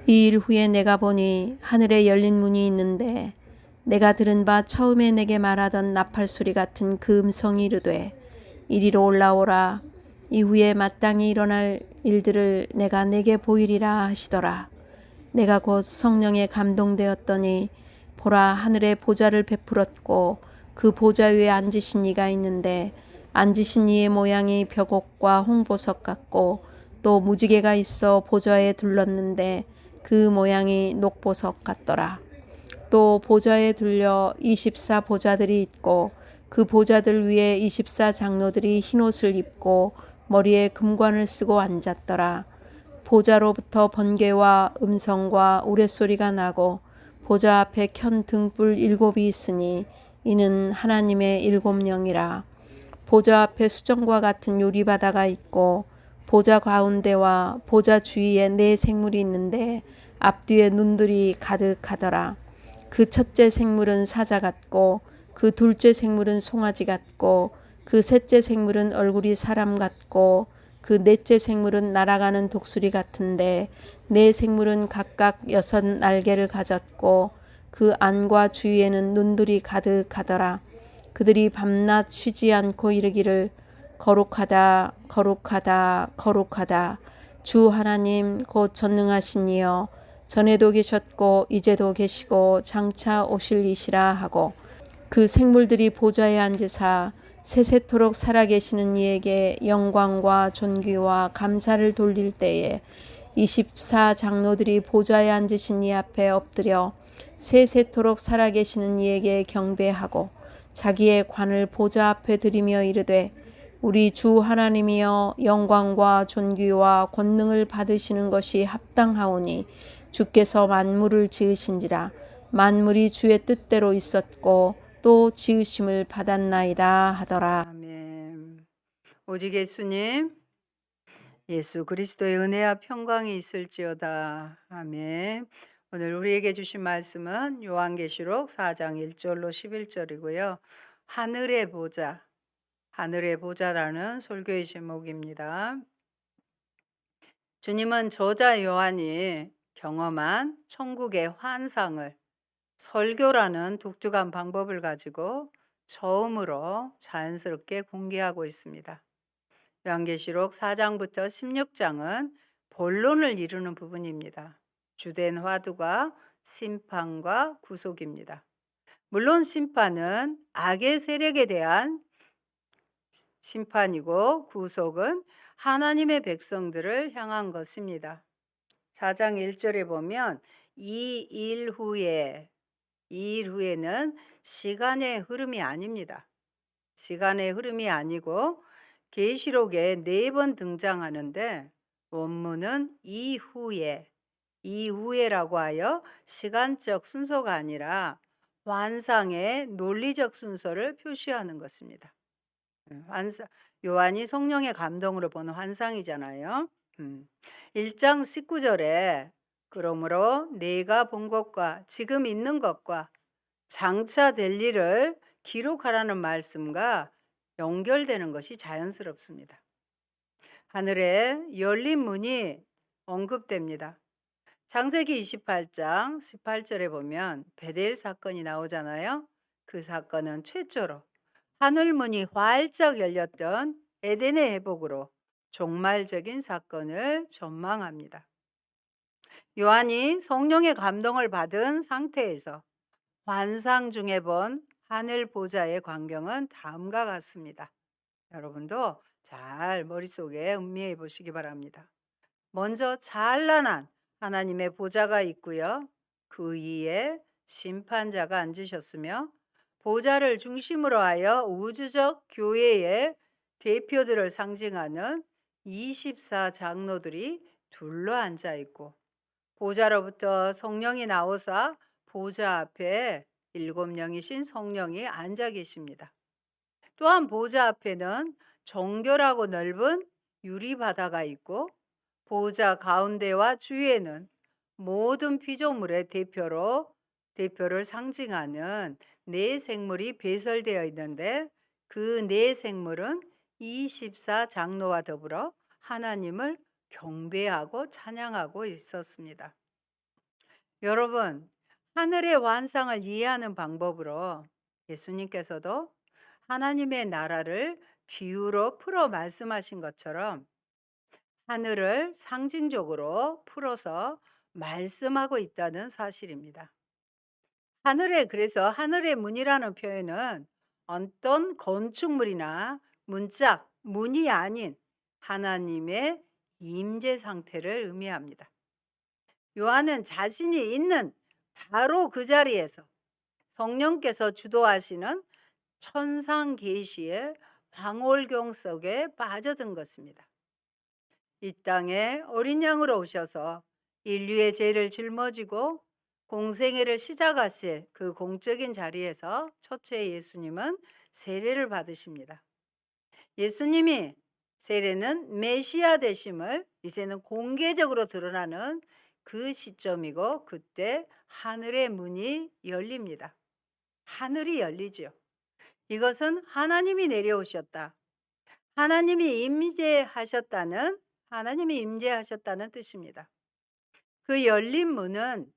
이 일 후에 내가 보니 하늘에 열린 문이 있는데 내가 들은 바 처음에 내게 말하던 나팔 소리 같은 그 음성이 이르되 이리로 올라오라. 이후에 마땅히 일어날 일들을 내가 내게 보이리라 하시더라. 내가 곧 성령에 감동되었더니 보라, 하늘에 보좌를 베풀었고 그 보좌 위에 앉으신 이가 있는데 앉으신 이의 모양이 벽옥과 홍보석 같고 또 무지개가 있어 보좌에 둘렀는데 그 모양이 녹보석 같더라. 또 보좌에 둘려 24 보좌들이 있고 그 보좌들 위에 24 장로들이 흰옷을 입고 머리에 금관을 쓰고 앉았더라. 보좌로부터 번개와 음성과 우레소리가 나고 보좌 앞에 켠 등불 7이 있으니 이는 하나님의 7영이라. 보좌 앞에 수정과 같은 유리바다가 있고 보좌 가운데와 보좌 주위에 4 생물이 있는데 앞뒤에 눈들이 가득하더라. 그 첫째 생물은 사자 같고 그 둘째 생물은 송아지 같고 그 셋째 생물은 얼굴이 사람 같고 그 넷째 생물은 날아가는 독수리 같은데 4 생물은 각각 6 날개를 가졌고 그 안과 주위에는 눈들이 가득하더라. 그들이 밤낮 쉬지 않고 이르기를 거룩하다 거룩하다 거룩하다 주 하나님 곧 전능하신 이여 전에도 계셨고 이제도 계시고 장차 오실 이시라 하고 그 생물들이 보좌에 앉으사 세세토록 살아계시는 이에게 영광과 존귀와 감사를 돌릴 때에 24 장로들이 보좌에 앉으신 이 앞에 엎드려 세세토록 살아계시는 이에게 경배하고 자기의 관을 보좌 앞에 들이며 이르되 우리 주 하나님이여 영광과 존귀와 권능을 받으시는 것이 합당하오니 주께서 만물을 지으신지라. 만물이 주의 뜻대로 있었고 또 지으심을 받았나이다 하더라. 아멘. 오직 예수님, 예수 그리스도의 은혜와 평강이 있을지어다. 아멘. 오늘 우리에게 주신 말씀은 요한계시록 4장 1절로 11절이고요. 하늘의 보좌, 하늘의 보좌라는 설교의 제목입니다. 주님은 저자 요한이 경험한 천국의 환상을 설교라는 독특한 방법을 가지고 처음으로 자연스럽게 공개하고 있습니다. 요한계시록 4장부터 16장은 본론을 이루는 부분입니다. 주된 화두가 심판과 구속입니다. 물론 심판은 악의 세력에 대한 심판이고 구속은 하나님의 백성들을 향한 것입니다. 4장 1절에 보면 이 일 후에는 시간의 흐름이 아닙니다. 시간의 흐름이 아니고 계시록에 4번 등장하는데 원문은 이후에라고 하여 시간적 순서가 아니라 환상의 논리적 순서를 표시하는 것입니다. 요한이 성령의 감동으로 보는 환상이잖아요. 1장 19절에 그러므로 내가 본 것과 지금 있는 것과 장차 될 일을 기록하라는 말씀과 연결되는 것이 자연스럽습니다. 하늘에 열린 문이 언급됩니다. 창세기 28장 18절에 보면 베델 사건이 나오잖아요. 그 사건은 최초로 하늘문이 활짝 열렸던 에덴의 회복으로 종말적인 사건을 전망합니다. 요한이 성령의 감동을 받은 상태에서 환상 중에 본 하늘 보좌의 광경은 다음과 같습니다. 여러분도 잘 머릿속에 음미해 보시기 바랍니다. 먼저 찬란한 하나님의 보좌가 있고요. 그 위에 심판자가 앉으셨으며 보좌를 중심으로 하여 우주적 교회의 대표들을 상징하는 24 장로들이 둘러앉아 있고 보좌로부터 성령이 나오사 보좌 앞에 7명이신 성령이 앉아 계십니다. 또한 보좌 앞에는 정결하고 넓은 유리바다가 있고 보좌 가운데와 주위에는 모든 피조물의 대표를 상징하는 4 생물이 배설되어 있는데 그 4 생물은 24 장로와 더불어 하나님을 경배하고 찬양하고 있었습니다. 여러분, 하늘의 환상을 이해하는 방법으로 예수님께서도 하나님의 나라를 비유로 풀어 말씀하신 것처럼 하늘을 상징적으로 풀어서 말씀하고 있다는 사실입니다. 그래서 하늘의 문이라는 표현은 어떤 건축물이나 문짝, 문이 아닌 하나님의 임재 상태를 의미합니다. 요한은 자신이 있는 바로 그 자리에서 성령께서 주도하시는 천상 계시의 황홀경 속에 빠져든 것입니다. 이 땅에 어린 양으로 오셔서 인류의 죄를 짊어지고 공생애를 시작하실 그 공적인 자리에서 첫째 예수님은 세례를 받으십니다. 예수님이 세례는 메시아 되심을 이제는 공개적으로 드러나는 그 시점이고, 그때 하늘의 문이 열립니다. 하늘이 열리죠. 이것은 하나님이 내려오셨다, 하나님이 임재하셨다는 뜻입니다. 그 열린 문은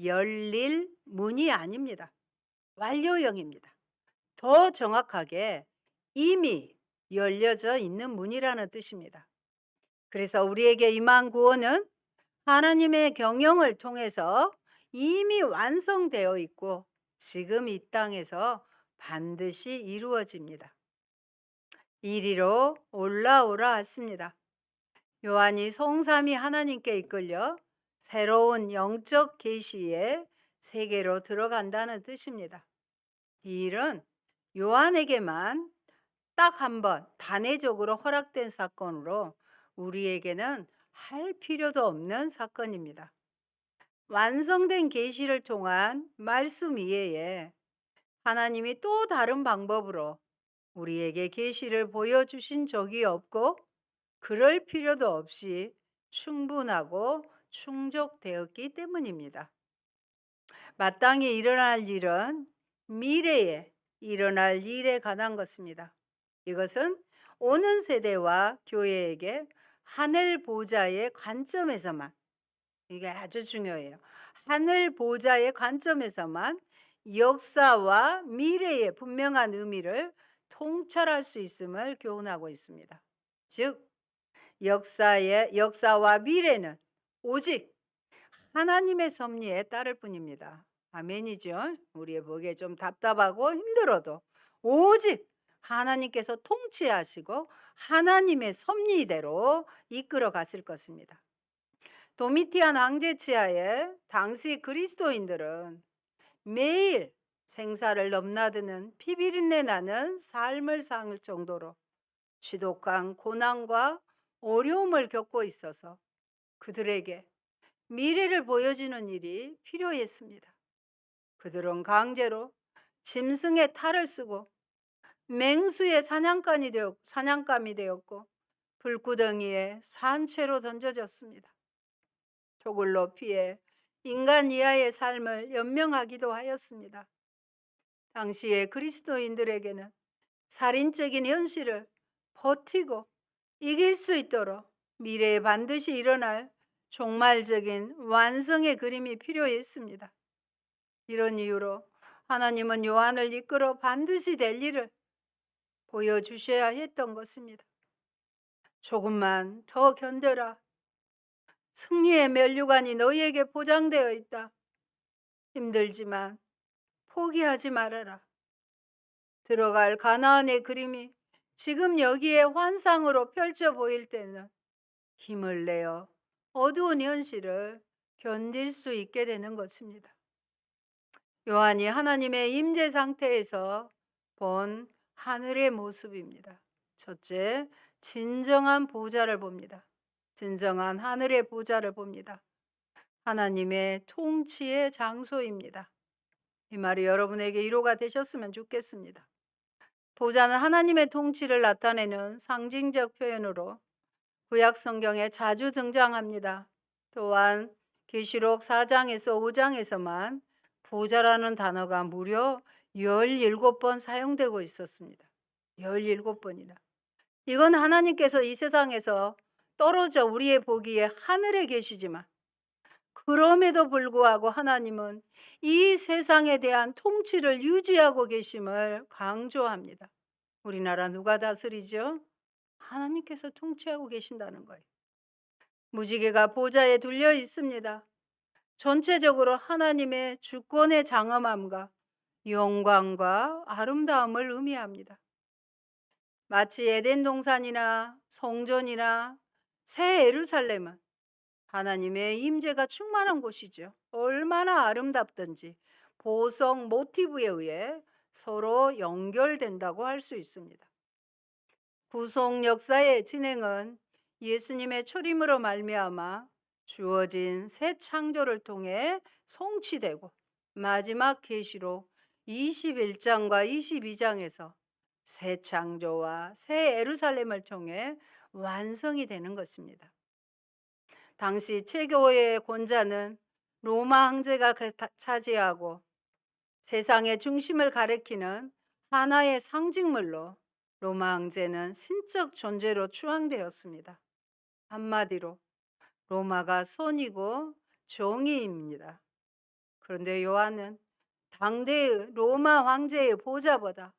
열릴 문이 아닙니다. 완료형입니다. 더 정확하게 이미 열려져 있는 문이라는 뜻입니다. 그래서 우리에게 임한 구원은 하나님의 경영을 통해서 이미 완성되어 있고 지금 이 땅에서 반드시 이루어집니다. 이리로 올라오라 했습니다. 요한이 성삼위 하나님께 이끌려 새로운 영적 계시의 세계로 들어간다는 뜻입니다. 이 일은 요한에게만 딱 한 번 단회적으로 허락된 사건으로 우리에게는 할 필요도 없는 사건입니다. 완성된 계시를 통한 말씀 이외에 하나님이 또 다른 방법으로 우리에게 계시를 보여주신 적이 없고 그럴 필요도 없이 충분하고 충족되었기 때문입니다. 마땅히 일어날 일은 미래에 일어날 일에 관한 것입니다. 이것은 오는 세대와 교회에게 하늘 보좌의 관점에서만, 이게 아주 중요해요. 하늘 보좌의 관점에서만 역사와 미래의 분명한 의미를 통찰할 수 있음을 교훈하고 있습니다. 즉, 역사와 미래는 오직 하나님의 섭리에 따를 뿐입니다. 아멘이죠. 우리의 보기에 좀 답답하고 힘들어도 오직 하나님께서 통치하시고 하나님의 섭리대로 이끌어 가실 것입니다. 도미티안 황제 치하에 당시 그리스도인들은 매일 생사를 넘나드는 피비린내 나는 삶을 살 정도로 지독한 고난과 어려움을 겪고 있어서 그들에게 미래를 보여주는 일이 필요했습니다. 그들은 강제로 짐승의 탈을 쓰고 맹수의 사냥감이 되었고 불구덩이에 산채로 던져졌습니다. 저굴로 피해 인간 이하의 삶을 연명하기도 하였습니다. 당시의 그리스도인들에게는 살인적인 현실을 버티고 이길 수 있도록 미래에 반드시 일어날 종말적인 완성의 그림이 필요했습니다. 이런 이유로 하나님은 요한을 이끌어 반드시 될 일을 보여주셔야 했던 것입니다. 조금만 더 견뎌라. 승리의 면류관이 너희에게 보장되어 있다. 힘들지만 포기하지 말아라. 들어갈 가나안의 그림이 지금 여기에 환상으로 펼쳐 보일 때는 힘을 내어 어두운 현실을 견딜 수 있게 되는 것입니다. 요한이 하나님의 임재 상태에서 본 하늘의 모습입니다. 첫째, 진정한 보좌를 봅니다. 진정한 하늘의 보좌를 봅니다. 하나님의 통치의 장소입니다. 이 말이 여러분에게 위로가 되셨으면 좋겠습니다. 보좌는 하나님의 통치를 나타내는 상징적 표현으로 구약 성경에 자주 등장합니다. 또한 계시록 4장에서 5장에서만 보좌라는 단어가 무려 17번 사용되고 있었습니다. 17번이나. 이건 하나님께서 이 세상에서 떨어져 우리의 보기에 하늘에 계시지만 그럼에도 불구하고 하나님은 이 세상에 대한 통치를 유지하고 계심을 강조합니다. 우리나라 누가 다스리죠? 하나님께서 통치하고 계신다는 거예요. 무지개가 보좌에 둘려 있습니다. 전체적으로 하나님의 주권의 장엄함과 영광과 아름다움을 의미합니다. 마치 에덴 동산이나 성전이나 새 예루살렘은 하나님의 임재가 충만한 곳이죠. 얼마나 아름답든지 보석 모티브에 의해 서로 연결된다고 할 수 있습니다. 구속 역사의 진행은 예수님의 초림으로 말미암아 주어진 새 창조를 통해 성취되고 마지막 계시록 21장과 22장에서 새 창조와 새 예루살렘을 통해 완성이 되는 것입니다. 당시 최고의 권자는 로마 황제가 차지하고 세상의 중심을 가리키는 하나의 상징물로 로마 황제는 신적 존재로 추앙되었습니다. 한마디로 로마가 손이고 종이입니다. 그런데 요한은 당대의 로마 황제의 보좌보다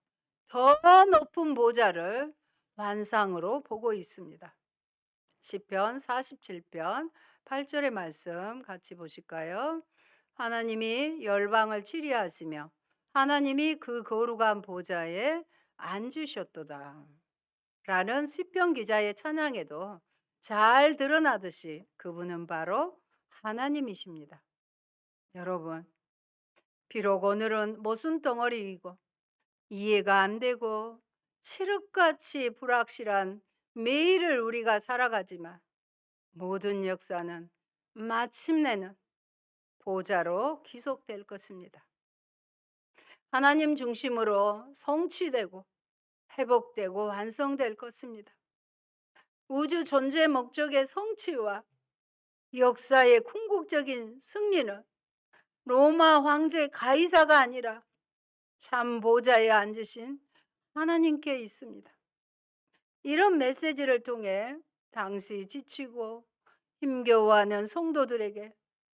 더 높은 보좌를 환상으로 보고 있습니다. 시편 47편 8절의 말씀 같이 보실까요? 하나님이 열방을 치리하시며 하나님이 그 거룩한 보좌에 앉으셨도다. 라는 시편 기자의 찬양에도 잘 드러나듯이 그분은 바로 하나님이십니다. 여러분, 비록 오늘은 모순 덩어리이고 이해가 안 되고 칠흑같이 불확실한 매일을 우리가 살아가지만 모든 역사는 마침내는 보좌로 귀속될 것입니다. 하나님 중심으로 성취되고 회복되고 완성될 것입니다. 우주 존재 목적의 성취와 역사의 궁극적인 승리는 로마 황제 가이사가 아니라 참 보좌에 앉으신 하나님께 있습니다. 이런 메시지를 통해 당시 지치고 힘겨워하는 성도들에게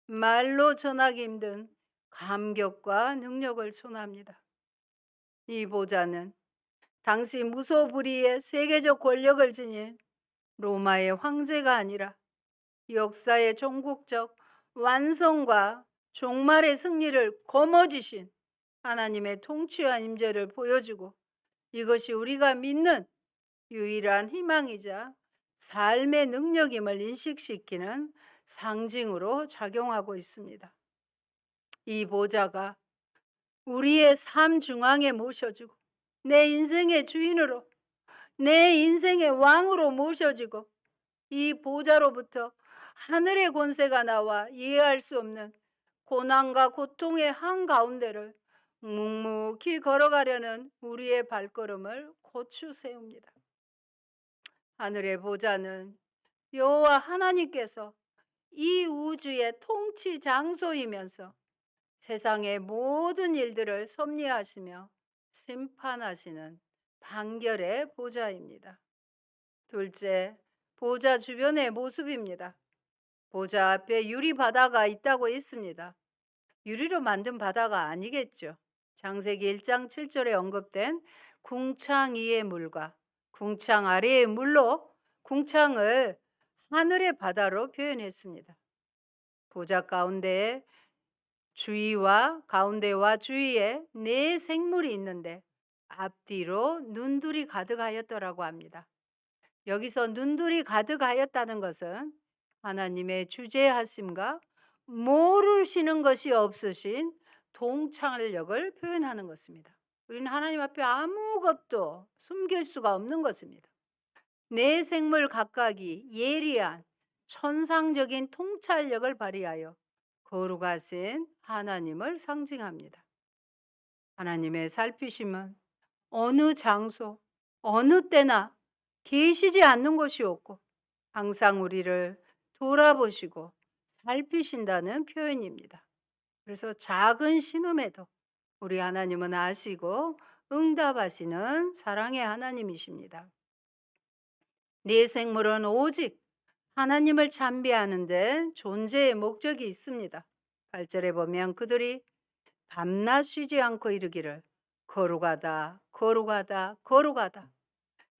말로 전하기 힘든 감격과 능력을 전합니다. 이 보좌는 당시 무소불위의 세계적 권력을 지닌 로마의 황제가 아니라 역사의 종국적 완성과 종말의 승리를 거머쥐신 하나님의 통치와 임재를 보여주고 이것이 우리가 믿는 유일한 희망이자 삶의 능력임을 인식시키는 상징으로 작용하고 있습니다. 이 보좌가 우리의 삶 중앙에 모셔지고 내 인생의 주인으로 내 인생의 왕으로 모셔지고 이 보좌로부터 하늘의 권세가 나와 이해할 수 없는 고난과 고통의 한가운데를 묵묵히 걸어가려는 우리의 발걸음을 고추 세웁니다. 하늘의 보좌는 여호와 하나님께서 이 우주의 통치 장소이면서 세상의 모든 일들을 섭리하시며 심판하시는 판결의 보좌입니다. 둘째, 보좌 주변의 모습입니다. 보좌 앞에 유리 바다가 있다고 있습니다. 유리로 만든 바다가 아니겠죠. 창세기 1장 7절에 언급된 궁창 위의 물과 궁창 아래의 물로 궁창을 하늘의 바다로 표현했습니다. 보좌 가운데에 가운데와 주위에 네 생물이 있는데 앞뒤로 눈들이 가득하였더라고 합니다. 여기서 눈들이 가득하였다는 것은 하나님의 주재하심과 모르시는 것이 없으신 동창력을 표현하는 것입니다. 우리는 하나님 앞에 아무것도 숨길 수가 없는 것입니다. 네 생물 각각이 예리한 천상적인 통찰력을 발휘하여 거룩하신 하나님을 상징합니다. 하나님의 살피심은 어느 장소, 어느 때나 계시지 않는 곳이 없고 항상 우리를 돌아보시고 살피신다는 표현입니다. 그래서 작은 신음에도 우리 하나님은 아시고 응답하시는 사랑의 하나님이십니다. 네 생물은 오직 하나님을 찬미하는데 존재의 목적이 있습니다. 8절에 보면 그들이 밤낮 쉬지 않고 이르기를 거룩하다, 거룩하다, 거룩하다.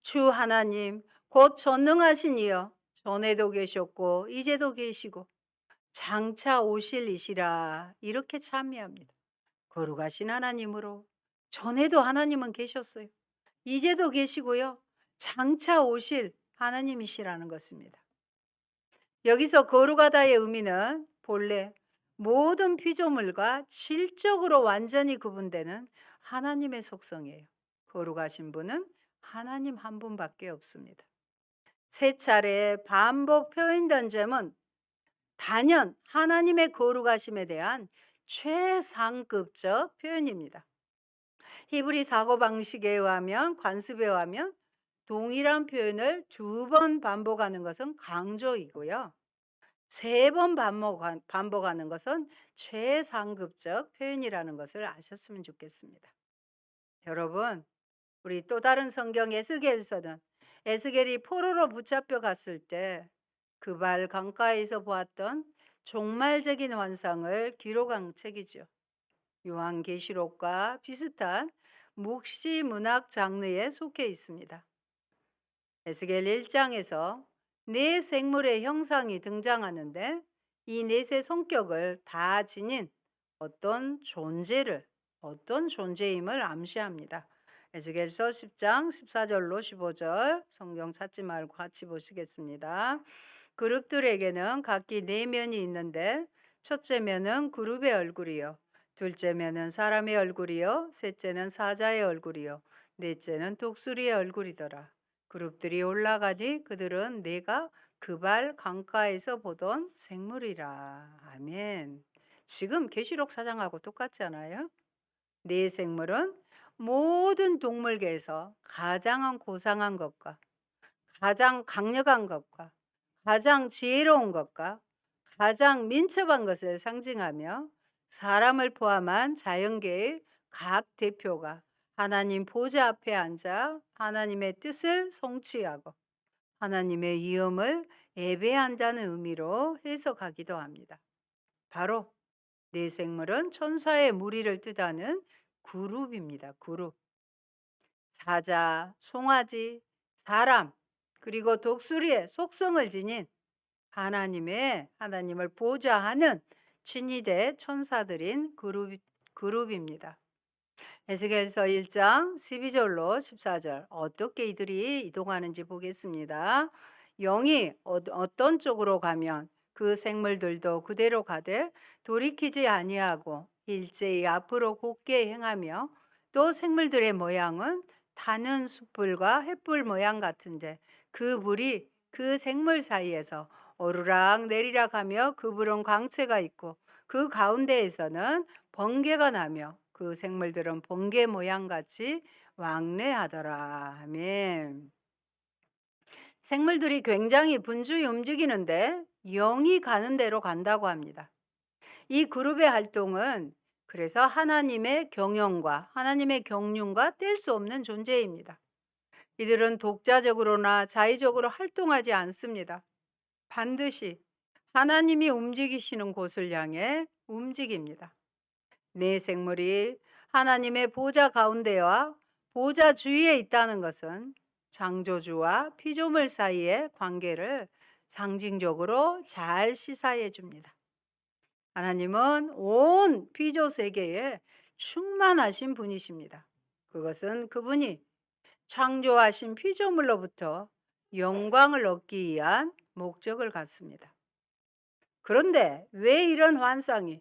주 하나님, 곧 전능하신 이여, 전에도 계셨고 이제도 계시고 장차 오실 이시라. 이렇게 찬미합니다. 거룩하신 하나님으로 전에도 하나님은 계셨어요. 이제도 계시고요. 장차 오실 하나님이시라는 것입니다. 여기서 거룩하다의 의미는 본래 모든 피조물과 질적으로 완전히 구분되는 하나님의 속성이에요. 거룩하신 분은 하나님 한 분밖에 없습니다. 세 차례 반복 표현된 점은 단연 하나님의 거룩하심에 대한 최상급적 표현입니다. 히브리 사고방식에 의하면, 관습에 의하면 동일한 표현을 2번 반복하는 것은 강조이고요. 3번 반복하는 것은 최상급적 표현이라는 것을 아셨으면 좋겠습니다. 여러분, 우리 또 다른 성경 에스겔서는 에스겔이 포로로 붙잡혀 갔을 때 그발 강가에서 보았던 종말적인 환상을 기록한 책이죠. 요한계시록과 비슷한 묵시 문학 장르에 속해 있습니다. 에스겔 1장에서 네 생물의 형상이 등장하는데 이 넷의 성격을 다 지닌 어떤 존재임을 암시합니다. 에스겔서 10장 14절로 15절 성경 찾지 말고 같이 보시겠습니다. 그룹들에게는 각기 네 면이 있는데 첫째 면은 그룹의 얼굴이요, 둘째 면은 사람의 얼굴이요, 셋째는 사자의 얼굴이요, 넷째는 독수리의 얼굴이더라. 그룹들이 올라가니 그들은 내가 그발 강가에서 보던 생물이라. 아멘. 지금 계시록 4장하고 똑같지 않아요? 네 생물은 모든 동물계에서 가장 고상한 것과 가장 강력한 것과 가장 지혜로운 것과 가장 민첩한 것을 상징하며 사람을 포함한 자연계의 각 대표가 하나님 보좌 앞에 앉아 하나님의 뜻을 성취하고 하나님의 위엄을 예배한다는 의미로 해석하기도 합니다. 바로 네 생물은 천사의 무리를 뜻하는 그룹입니다. 그룹. 사자, 송아지, 사람, 그리고 독수리의 속성을 지닌 하나님을 보좌하는 친위대 천사들인 그룹입니다. 에스겔서 1장 12절로 14절 어떻게 이들이 이동하는지 보겠습니다. 영이 어떤 쪽으로 가면 그 생물들도 그대로 가되 돌이키지 아니하고 일제히 앞으로 곧게 행하며 또 생물들의 모양은 타는 숯불과 횃불 모양 같은데 그 불이 그 생물 사이에서 오르락 내리락 하며 그 불은 광채가 있고 그 가운데에서는 번개가 나며 그 생물들은 번개 모양같이 왕래하더라. 아멘. 생물들이 굉장히 분주히 움직이는데 영이 가는 대로 간다고 합니다. 이 그룹의 활동은 그래서 하나님의 경영과 하나님의 경륜과 뗄 수 없는 존재입니다. 이들은 독자적으로나 자의적으로 활동하지 않습니다. 반드시 하나님이 움직이시는 곳을 향해 움직입니다. 네 생물이 하나님의 보좌 가운데와 보좌 주위에 있다는 것은 창조주와 피조물 사이의 관계를 상징적으로 잘 시사해 줍니다. 하나님은 온 피조 세계에 충만하신 분이십니다. 그것은 그분이 창조하신 피조물로부터 영광을 얻기 위한 목적을 갖습니다. 그런데 왜 이런 환상이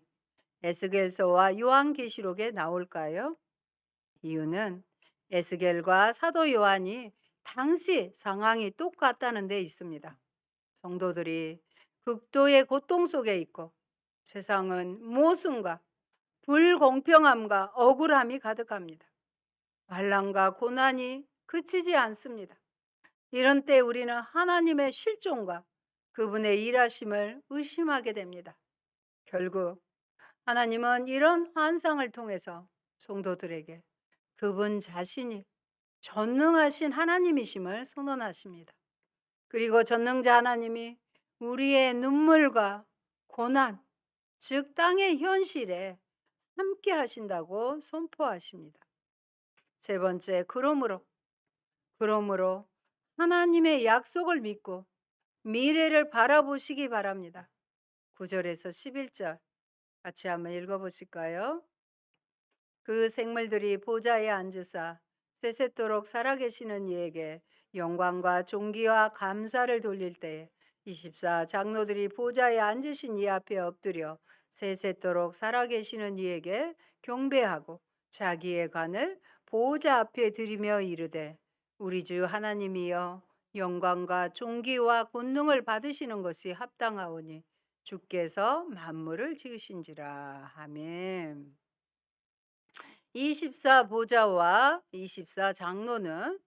에스겔서와 요한계시록에 나올까요? 이유는 에스겔과 사도 요한이 당시 상황이 똑같다는 데 있습니다. 성도들이 극도의 고통 속에 있고 세상은 모순과 불공평함과 억울함이 가득합니다. 반란과 고난이 그치지 않습니다. 이런 때 우리는 하나님의 실존과 그분의 일하심을 의심하게 됩니다. 결국 하나님은 이런 환상을 통해서 성도들에게 그분 자신이 전능하신 하나님이심을 선언하십니다. 그리고 전능자 하나님이 우리의 눈물과 고난, 즉 땅의 현실에 함께 하신다고 선포하십니다. 세 번째, 그러므로 하나님의 약속을 믿고 미래를 바라보시기 바랍니다. 9절에서 11절 같이 한번 읽어보실까요? 그 생물들이 보좌에 앉으사 세세토록 살아계시는 이에게 영광과 존귀와 감사를 돌릴 때에 24 장로들이 보좌에 앉으신 이 앞에 엎드려 세세토록 살아계시는 이에게 경배하고 자기의 관을 보좌 앞에 드리며 이르되 우리 주 하나님이여 영광과 존귀와 권능을 받으시는 것이 합당하오니 주께서 만물을 지으신지라. 아멘. 24 보좌와 24 장로는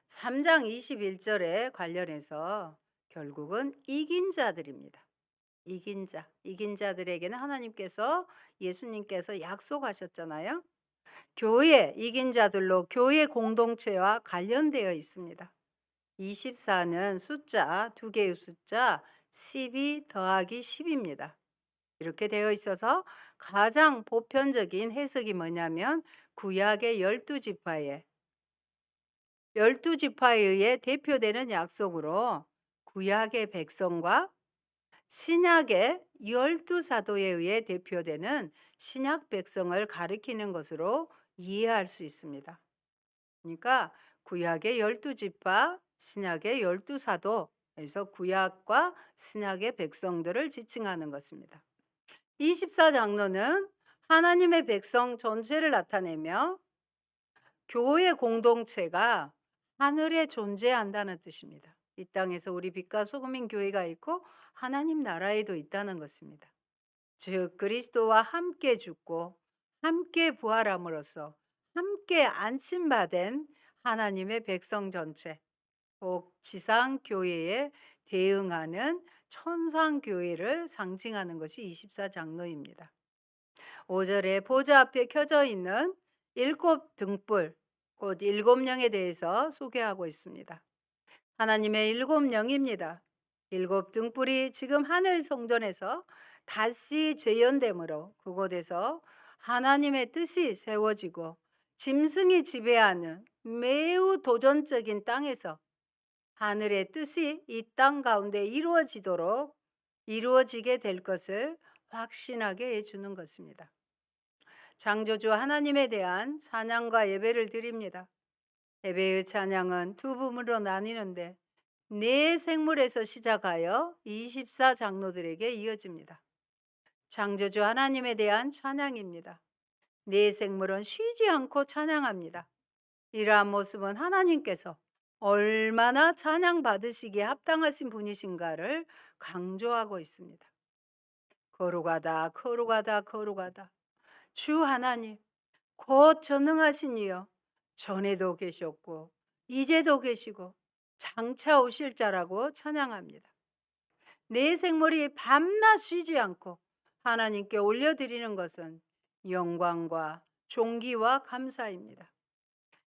3장 21절에 관련해서 결국은 이긴 자들입니다. 이긴 자들에게는 하나님께서 예수님께서 약속하셨잖아요. 교회, 이긴 자들로 교회 공동체와 관련되어 있습니다. 24는 숫자, 두 개의 숫자 12 더하기 10입니다. 이렇게 되어 있어서 가장 보편적인 해석이 뭐냐면 구약의 12지파에 12지파에 의해 대표되는 약속으로 구약의 백성과 신약의 12사도에 의해 대표되는 신약 백성을 가리키는 것으로 이해할 수 있습니다. 그러니까 구약의 12지파, 신약의 12사도에서 구약과 신약의 백성들을 지칭하는 것입니다. 24 장로는 하나님의 백성 전체를 나타내며 교회 공동체가 하늘에 존재한다는 뜻입니다. 이 땅에서 우리 빛과 소금인 교회가 있고 하나님 나라에도 있다는 것입니다. 즉 그리스도와 함께 죽고 함께 부활함으로써 함께 안침받은 하나님의 백성 전체, 곧 지상 교회에 대응하는 천상 교회를 상징하는 것이 24 장로입니다. 5절에 보좌 앞에 켜져 있는 7 등불, 곧 7영에 대해서 소개하고 있습니다. 하나님의 7영입니다. 7 등불이 지금 하늘 성전에서 다시 재현되므로 그곳에서 하나님의 뜻이 세워지고 짐승이 지배하는 매우 도전적인 땅에서 하늘의 뜻이 이 땅 가운데 이루어지게 될 것을 확신하게 해주는 것입니다. 창조주 하나님에 대한 찬양과 예배를 드립니다. 예배의 찬양은 두 부분으로 나뉘는데 네 생물에서 시작하여 24 장로들에게 이어집니다. 창조주 하나님에 대한 찬양입니다. 네 생물은 쉬지 않고 찬양합니다. 이러한 모습은 하나님께서 얼마나 찬양받으시기에 합당하신 분이신가를 강조하고 있습니다. 거룩하다, 거룩하다, 거룩하다. 주 하나님, 곧 전능하신 이여, 전에도 계셨고 이제도 계시고 장차 오실 자라고 찬양합니다. 내 생물이 밤낮 쉬지 않고 하나님께 올려드리는 것은 영광과 존귀와 감사입니다.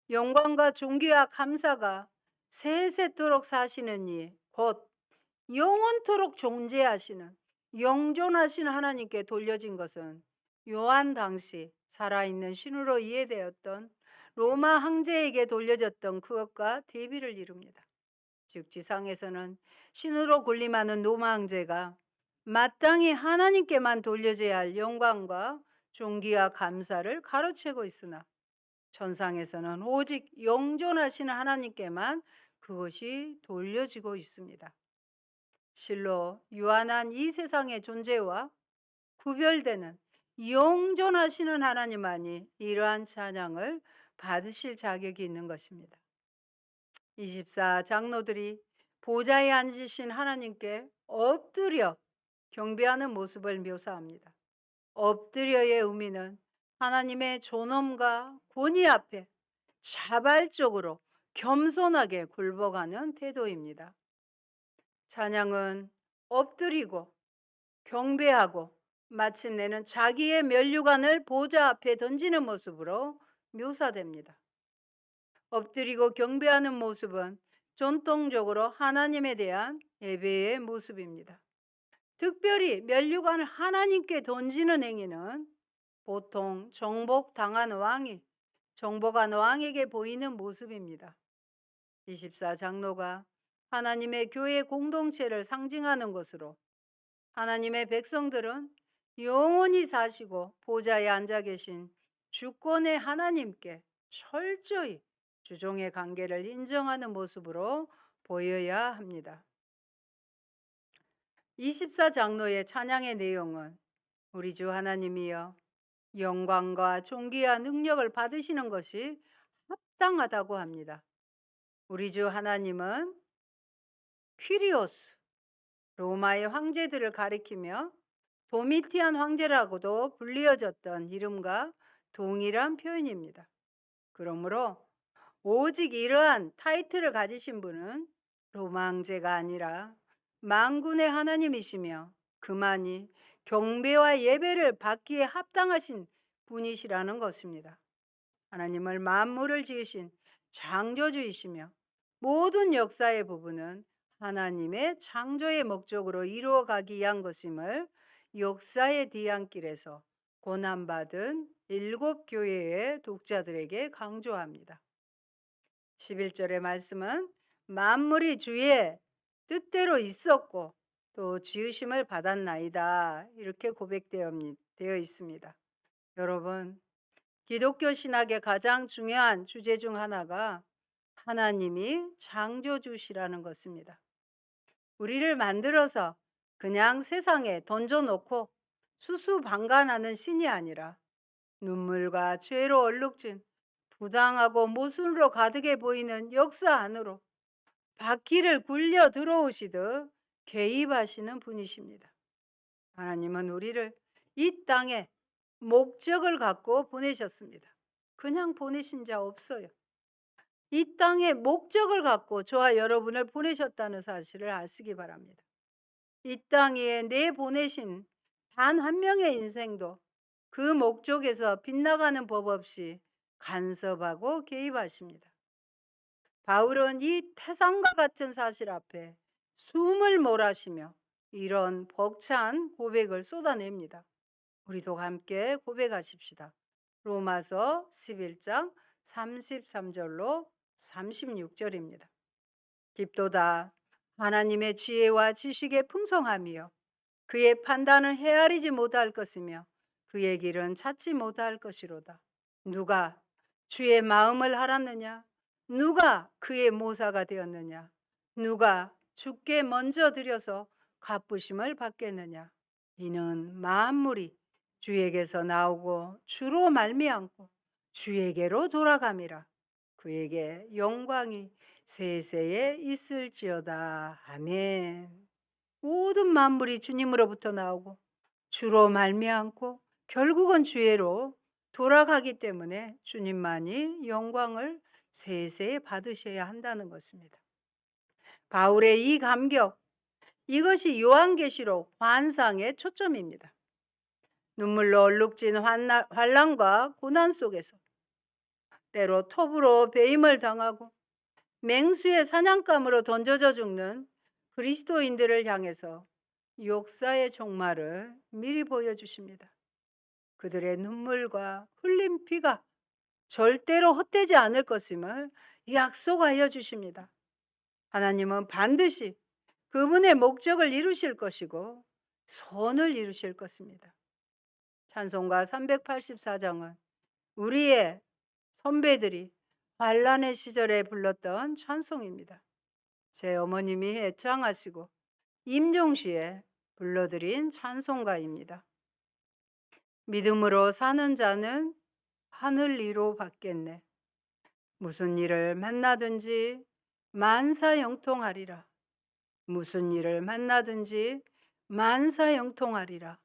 영광과 존귀와 감사가 세세토록 사시는 이, 곧 영원토록 존재하시는 영존하신 하나님께 돌려진 것은 요한 당시 살아있는 신으로 이해되었던 로마 황제에게 돌려졌던 그것과 대비를 이룹니다. 즉 지상에서는 신으로 군림하는 로마 황제가 마땅히 하나님께만 돌려져야 할 영광과 존귀와 감사를 가로채고 있으나 천상에서는 오직 영존하시는 하나님께만 그것이 돌려지고 있습니다. 실로 유한한 이 세상의 존재와 구별되는 영존하시는 하나님만이 이러한 찬양을 받으실 자격이 있는 것입니다. 24 장로들이 보좌에 앉으신 하나님께 엎드려 경배하는 모습을 묘사합니다. 엎드려의 의미는 하나님의 존엄과 권위 앞에 자발적으로 겸손하게 굴복하는 태도입니다. 찬양은 엎드리고 경배하고 마침내는 자기의 면류관을 보좌 앞에 던지는 모습으로 묘사됩니다. 엎드리고 경배하는 모습은 전통적으로 하나님에 대한 예배의 모습입니다. 특별히 면류관을 하나님께 던지는 행위는 보통 정복한 왕에게 보이는 모습입니다. 24장로가 하나님의 교회 공동체를 상징하는 것으로 하나님의 백성들은 영원히 사시고 보좌에 앉아 계신 주권의 하나님께 철저히 주종의 관계를 인정하는 모습으로 보여야 합니다. 24장로의 찬양의 내용은 우리 주 하나님이여 영광과 존귀와 능력을 받으시는 것이 합당하다고 합니다. 우리 주 하나님은 퀴리오스, 로마의 황제들을 가리키며 도미티안 황제라고도 불리어졌던 이름과 동일한 표현입니다. 그러므로 오직 이러한 타이틀을 가지신 분은 로마 황제가 아니라 만군의 하나님이시며 그만이 경배와 예배를 받기에 합당하신 분이시라는 것입니다. 하나님을 만물을 지으신 창조주이시며 모든 역사의 부분은 하나님의 창조의 목적으로 이루어가기 위한 것임을 역사의 뒤안길에서 고난받은 7교회의 독자들에게 강조합니다. 11절의 말씀은 만물이 주의 뜻대로 있었고 또 지으심을 받았나이다 이렇게 고백되어 있습니다. 여러분, 기독교 신학의 가장 중요한 주제 중 하나가 하나님이 창조주시라는 것입니다. 우리를 만들어서 그냥 세상에 던져놓고 수수방관하는 신이 아니라 눈물과 죄로 얼룩진 부당하고 모순으로 가득해 보이는 역사 안으로 바퀴를 굴려 들어오시듯 개입하시는 분이십니다. 하나님은 우리를 이 땅에 목적을 갖고 보내셨습니다. 그냥 보내신 자 없어요. 이 땅에 목적을 갖고 저와 여러분을 보내셨다는 사실을 아시기 바랍니다. 이 땅에 내보내신 단 한 명의 인생도 그 목적에서 빗나가는 법 없이 간섭하고 개입하십니다. 바울은 이 태산과 같은 사실 앞에 숨을 몰아쉬며 이런 벅찬 고백을 쏟아냅니다. 우리도 함께 고백하십시다. 로마서 11장 33절로 36절입니다. 깊도다 하나님의 지혜와 지식의 풍성함이요 그의 판단은 헤아리지 못할 것이며 그의 길은 찾지 못할 것이로다. 누가 주의 마음을 알았느냐? 누가 그의 모사가 되었느냐? 누가 주께 먼저 드려서 갚으심을 받겠느냐? 이는 만물이 주에게서 나오고 주로 말미암고 주에게로 돌아감이라. 그에게 영광이 세세에 있을지어다. 아멘. 모든 만물이 주님으로부터 나오고 주로 말미암고 결국은 주의로 돌아가기 때문에 주님만이 영광을 세세에 받으셔야 한다는 것입니다. 바울의 이 감격, 이것이 요한계시록 환상의 초점입니다. 눈물로 얼룩진 환난과 고난 속에서 때로 톱으로 배임을 당하고 맹수의 사냥감으로 던져져 죽는 그리스도인들을 향해서 역사의 종말을 미리 보여주십니다. 그들의 눈물과 흘린 피가 절대로 헛되지 않을 것임을 약속하여 주십니다. 하나님은 반드시 그분의 목적을 이루실 것이고 선을 이루실 것입니다. 찬송가 384장은 우리의 선배들이 환난의 시절에 불렀던 찬송입니다. 제 어머님이 애창하시고 임종시에 불러드린 찬송가입니다. 믿음으로 사는 자는 하늘 위로 받겠네. 무슨 일을 만나든지 만사형통하리라. 무슨 일을 만나든지 만사형통하리라.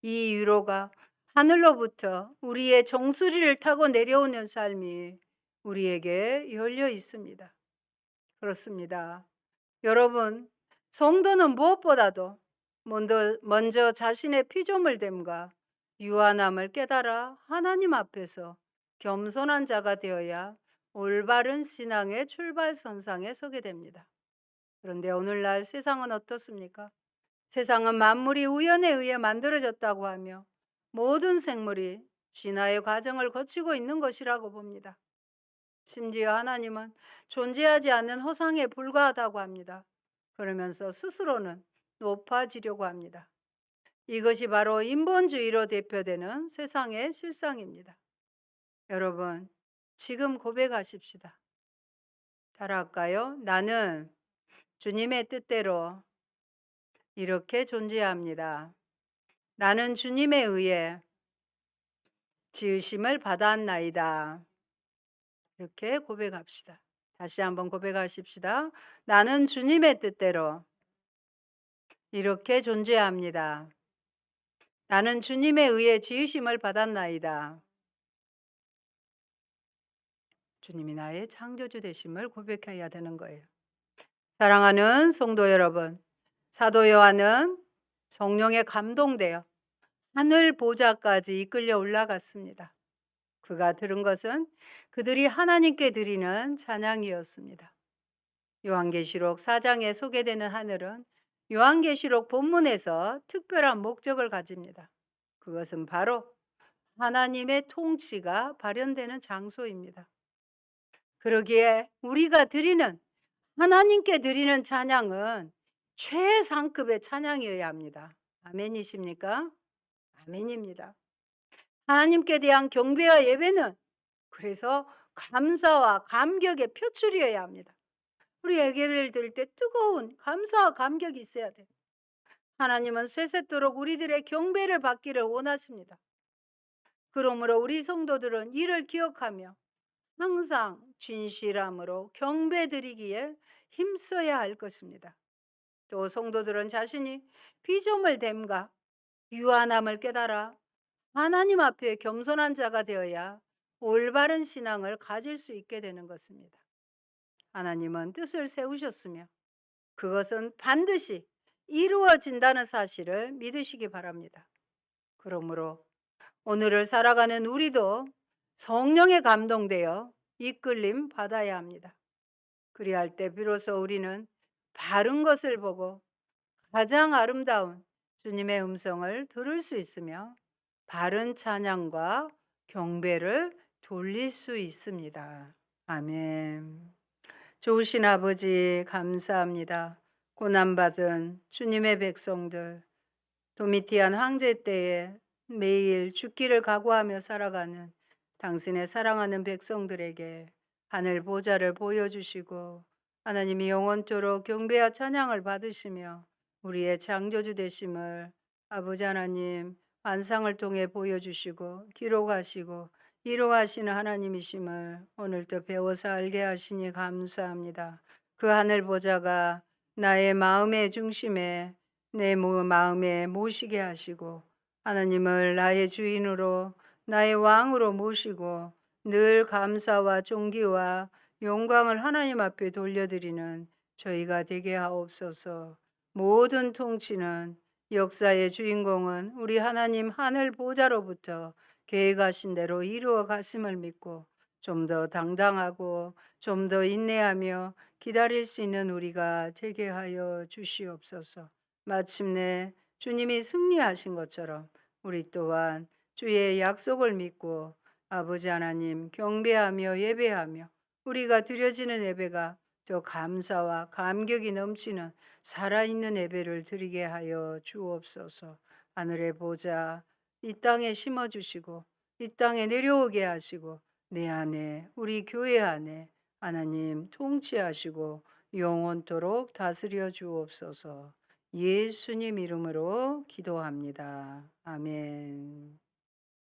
이 위로가 하늘로부터 우리의 정수리를 타고 내려오는 삶이 우리에게 열려 있습니다. 그렇습니다. 여러분, 성도는 무엇보다도 먼저 자신의 피조물됨과 유한함을 깨달아 하나님 앞에서 겸손한 자가 되어야 올바른 신앙의 출발선상에 서게 됩니다. 그런데 오늘날 세상은 어떻습니까? 세상은 만물이 우연에 의해 만들어졌다고 하며 모든 생물이 진화의 과정을 거치고 있는 것이라고 봅니다. 심지어 하나님은 존재하지 않는 허상에 불과하다고 합니다. 그러면서 스스로는 높아지려고 합니다. 이것이 바로 인본주의로 대표되는 세상의 실상입니다. 여러분, 지금 고백하십시다. 따라할까요? 나는 주님의 뜻대로 이렇게 존재합니다. 나는 주님에 의해 지으심을 받았나이다. 이렇게 고백합시다. 다시 한번 고백하십시다. 나는 주님의 뜻대로 이렇게 존재합니다. 나는 주님에 의해 지으심을 받았나이다. 주님이 나의 창조주 되심을 고백해야 되는 거예요. 사랑하는 성도 여러분, 사도 요한은 성령에 감동되어 하늘 보좌까지 이끌려 올라갔습니다. 그가 들은 것은 그들이 하나님께 드리는 찬양이었습니다. 요한계시록 4장에 소개되는 하늘은 요한계시록 본문에서 특별한 목적을 가집니다. 그것은 바로 하나님의 통치가 발현되는 장소입니다. 그러기에 우리가 드리는 하나님께 드리는 찬양은 최상급의 찬양이어야 합니다. 아멘이십니까? 아멘입니다. 하나님께 대한 경배와 예배는 그래서 감사와 감격의 표출이어야 합니다. 우리 예배를 드릴 때 뜨거운 감사와 감격이 있어야 돼요. 하나님은 세세토록 우리들의 경배를 받기를 원하십니다. 그러므로 우리 성도들은 이를 기억하며 항상 진실함으로 경배 드리기에 힘써야 할 것입니다. 또 성도들은 자신이 피조물 됨과 유한함을 깨달아 하나님 앞에 겸손한 자가 되어야 올바른 신앙을 가질 수 있게 되는 것입니다. 하나님은 뜻을 세우셨으며 그것은 반드시 이루어진다는 사실을 믿으시기 바랍니다. 그러므로 오늘을 살아가는 우리도 성령에 감동되어 이끌림 받아야 합니다. 그리할 때 비로소 우리는 바른 것을 보고 가장 아름다운 주님의 음성을 들을 수 있으며 바른 찬양과 경배를 돌릴 수 있습니다. 아멘. 좋으신 아버지 감사합니다. 고난받은 주님의 백성들, 도미티안 황제 때에 매일 죽기를 각오하며 살아가는 당신의 사랑하는 백성들에게 하늘 보좌를 보여주시고 하나님이 영원토록 경배와 찬양을 받으시며 우리의 창조주 되심을 아버지 하나님 환상을 통해 보여주시고 기록하시고 이루하시는 하나님이심을 오늘도 배워서 알게 하시니 감사합니다. 그 하늘 보좌가 나의 마음의 중심에 내 마음에 모시게 하시고 하나님을 나의 주인으로 나의 왕으로 모시고 늘 감사와 존귀와 영광을 하나님 앞에 돌려드리는 저희가 되게 하옵소서. 모든 통치는 역사의 주인공은 우리 하나님 하늘 보좌로부터 계획하신 대로 이루어 가심을 믿고 좀 더 당당하고 좀 더 인내하며 기다릴 수 있는 우리가 되게 하여 주시옵소서. 마침내 주님이 승리하신 것처럼 우리 또한 주의 약속을 믿고 아버지 하나님 경배하며 예배하며 우리가 드려지는 예배가 더 감사와 감격이 넘치는 살아있는 예배를 드리게 하여 주옵소서. 하늘의 보좌 이 땅에 심어주시고 이 땅에 내려오게 하시고 내 안에 우리 교회 안에 하나님 통치하시고 영원토록 다스려 주옵소서. 예수님 이름으로 기도합니다. 아멘.